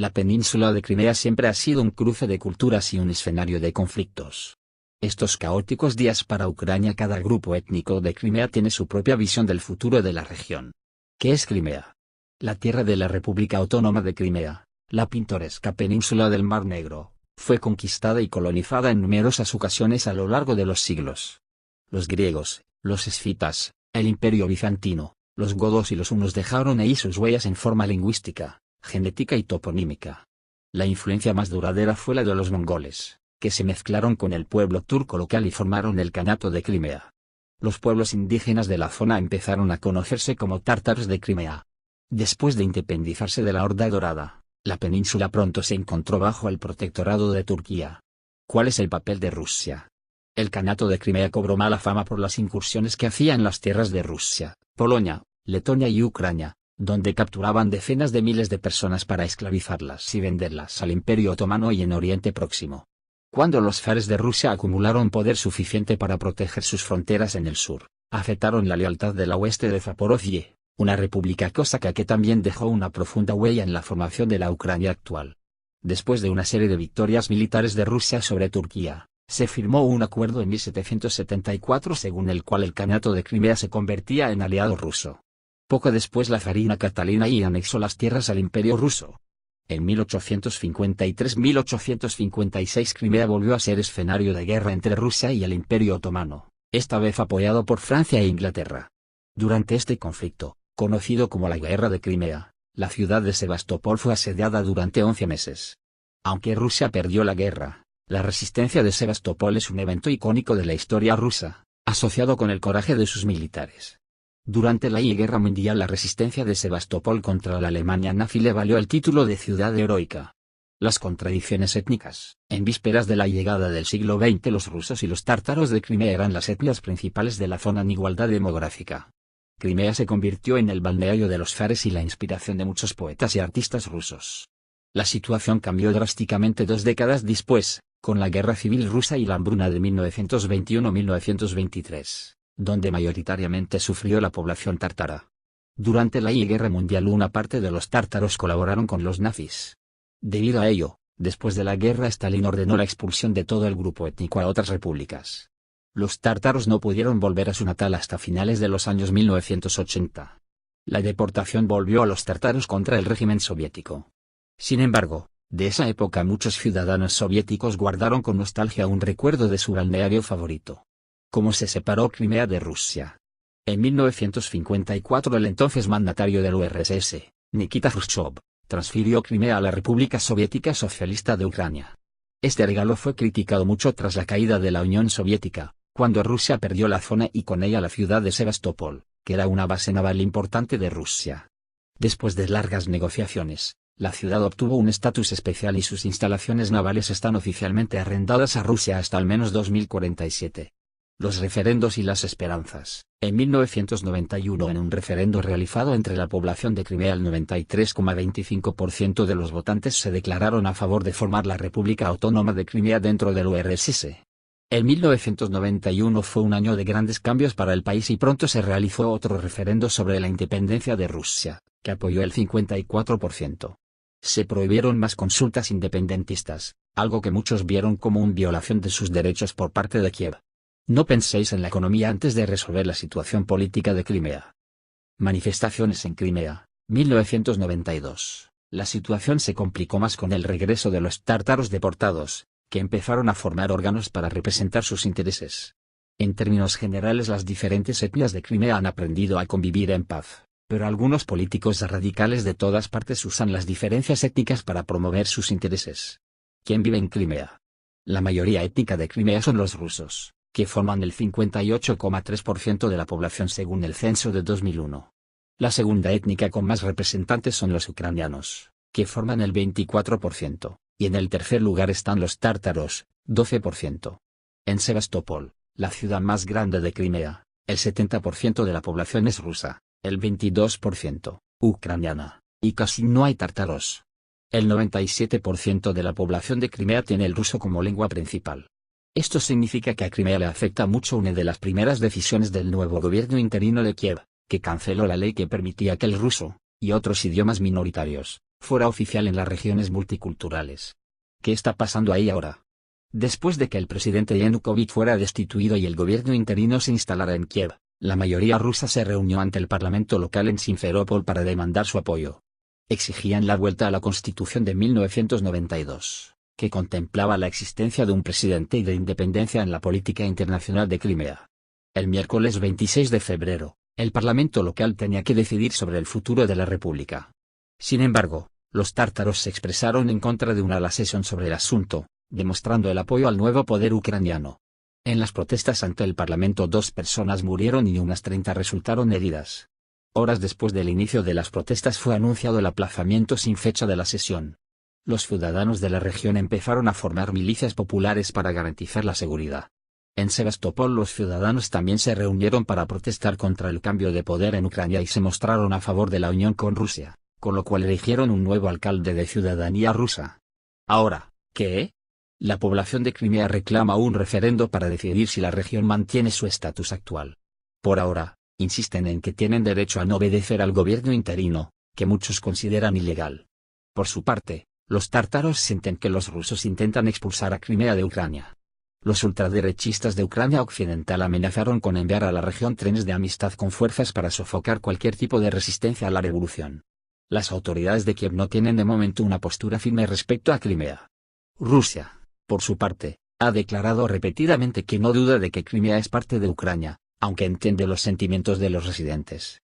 La península de Crimea siempre ha sido un cruce de culturas y un escenario de conflictos. Estos caóticos días para Ucrania. Cada grupo étnico de Crimea tiene su propia visión del futuro de la región. ¿Qué es Crimea? La tierra de la República Autónoma de Crimea, la pintoresca península del Mar Negro, fue conquistada y colonizada en numerosas ocasiones a lo largo de los siglos. Los griegos, los escitas, el Imperio bizantino, los godos y los hunos dejaron ahí sus huellas en forma lingüística, genética y toponímica. La influencia más duradera fue la de los mongoles, que se mezclaron con el pueblo turco local y formaron el Kanato de Crimea. Los pueblos indígenas de la zona empezaron a conocerse como tártaros de Crimea. Después de independizarse de la Horda Dorada, la península pronto se encontró bajo el protectorado de Turquía. ¿Cuál es el papel de Rusia? El Kanato de Crimea cobró mala fama por las incursiones que hacía en las tierras de Rusia, Polonia, Letonia y Ucrania, donde capturaban decenas de miles de personas para esclavizarlas y venderlas al Imperio Otomano y en Oriente Próximo. Cuando los zares de Rusia acumularon poder suficiente para proteger sus fronteras en el sur, aceptaron la lealtad de la oeste de Zaporozhye, una república cosaca que también dejó una profunda huella en la formación de la Ucrania actual. Después de una serie de victorias militares de Rusia sobre Turquía, se firmó un acuerdo en 1774 según el cual el Kanato de Crimea se convertía en aliado ruso. Poco después la zarina Catalina I anexó las tierras al Imperio ruso. En 1853-1856 Crimea volvió a ser escenario de guerra entre Rusia y el Imperio Otomano, esta vez apoyado por Francia e Inglaterra. Durante este conflicto, conocido como la Guerra de Crimea, la ciudad de Sebastopol fue asediada durante 11 meses. Aunque Rusia perdió la guerra, la resistencia de Sebastopol es un evento icónico de la historia rusa, asociado con el coraje de sus militares. Durante la Guerra Mundial la resistencia de Sebastopol contra la Alemania nazi le valió el título de ciudad heroica. Las contradicciones étnicas. En vísperas de la llegada del siglo XX los rusos y los tártaros de Crimea eran las etnias principales de la zona en igualdad demográfica. Crimea se convirtió en el balneario de los zares y la inspiración de muchos poetas y artistas rusos. La situación cambió drásticamente 2 décadas después, con la Guerra Civil Rusa y la hambruna de 1921-1923. Donde mayoritariamente sufrió la población tártara. Durante la Guerra Mundial una parte de los tártaros colaboraron con los nazis. Debido a ello, después de la guerra Stalin ordenó la expulsión de todo el grupo étnico a otras repúblicas. Los tártaros no pudieron volver a su natal hasta finales de los años 1980. La deportación volvió a los tártaros contra el régimen soviético. Sin embargo, de esa época muchos ciudadanos soviéticos guardaron con nostalgia un recuerdo de su balneario favorito. ¿Cómo se separó Crimea de Rusia? En 1954 el entonces mandatario del URSS, Nikita Jrushchov, transfirió Crimea a la República Soviética Socialista de Ucrania. Este regalo fue criticado mucho tras la caída de la Unión Soviética, cuando Rusia perdió la zona y con ella la ciudad de Sebastopol, que era una base naval importante de Rusia. Después de largas negociaciones, la ciudad obtuvo un estatus especial y sus instalaciones navales están oficialmente arrendadas a Rusia hasta al menos 2047. Los referendos y las esperanzas. En 1991 en un referendo realizado entre la población de Crimea el 93,25% de los votantes se declararon a favor de formar la República Autónoma de Crimea dentro del URSS. El 1991 fue un año de grandes cambios para el país y pronto se realizó otro referendo sobre la independencia de Rusia, que apoyó el 54%. Se prohibieron más consultas independentistas, algo que muchos vieron como una violación de sus derechos por parte de Kiev. No penséis en la economía antes de resolver la situación política de Crimea. Manifestaciones en Crimea, 1992. La situación se complicó más con el regreso de los tártaros deportados, que empezaron a formar órganos para representar sus intereses. En términos generales las diferentes etnias de Crimea han aprendido a convivir en paz, pero algunos políticos radicales de todas partes usan las diferencias étnicas para promover sus intereses. ¿Quién vive en Crimea? La mayoría étnica de Crimea son los rusos, que forman el 58,3% de la población según el censo de 2001. La segunda étnica con más representantes son los ucranianos, que forman el 24%, y en el tercer lugar están los tártaros, 12%. En Sebastopol, la ciudad más grande de Crimea, el 70% de la población es rusa, el 22%, ucraniana, y casi no hay tártaros. El 97% de la población de Crimea tiene el ruso como lengua principal. Esto significa que a Crimea le afecta mucho una de las primeras decisiones del nuevo gobierno interino de Kiev, que canceló la ley que permitía que el ruso, y otros idiomas minoritarios, fuera oficial en las regiones multiculturales. ¿Qué está pasando ahí ahora? Después de que el presidente Yanukovych fuera destituido y el gobierno interino se instalara en Kiev, la mayoría rusa se reunió ante el parlamento local en Simferópol para demandar su apoyo. Exigían la vuelta a la Constitución de 1992, que contemplaba la existencia de un presidente y de independencia en la política internacional de Crimea. El miércoles 26 de febrero, el parlamento local tenía que decidir sobre el futuro de la república. Sin embargo, los tártaros se expresaron en contra de una sesión sobre el asunto, demostrando el apoyo al nuevo poder ucraniano. En las protestas ante el parlamento 2 personas murieron y unas 30 resultaron heridas. Horas después del inicio de las protestas fue anunciado el aplazamiento sin fecha de la sesión. Los ciudadanos de la región empezaron a formar milicias populares para garantizar la seguridad. En Sebastopol los ciudadanos también se reunieron para protestar contra el cambio de poder en Ucrania y se mostraron a favor de la unión con Rusia, con lo cual eligieron un nuevo alcalde de ciudadanía rusa. Ahora, ¿qué? La población de Crimea reclama un referendo para decidir si la región mantiene su estatus actual. Por ahora, insisten en que tienen derecho a no obedecer al gobierno interino, que muchos consideran ilegal. Por su parte, los tártaros sienten que los rusos intentan expulsar a Crimea de Ucrania. Los ultraderechistas de Ucrania Occidental amenazaron con enviar a la región trenes de amistad con fuerzas para sofocar cualquier tipo de resistencia a la revolución. Las autoridades de Kiev no tienen de momento una postura firme respecto a Crimea. Rusia, por su parte, ha declarado repetidamente que no duda de que Crimea es parte de Ucrania, aunque entiende los sentimientos de los residentes.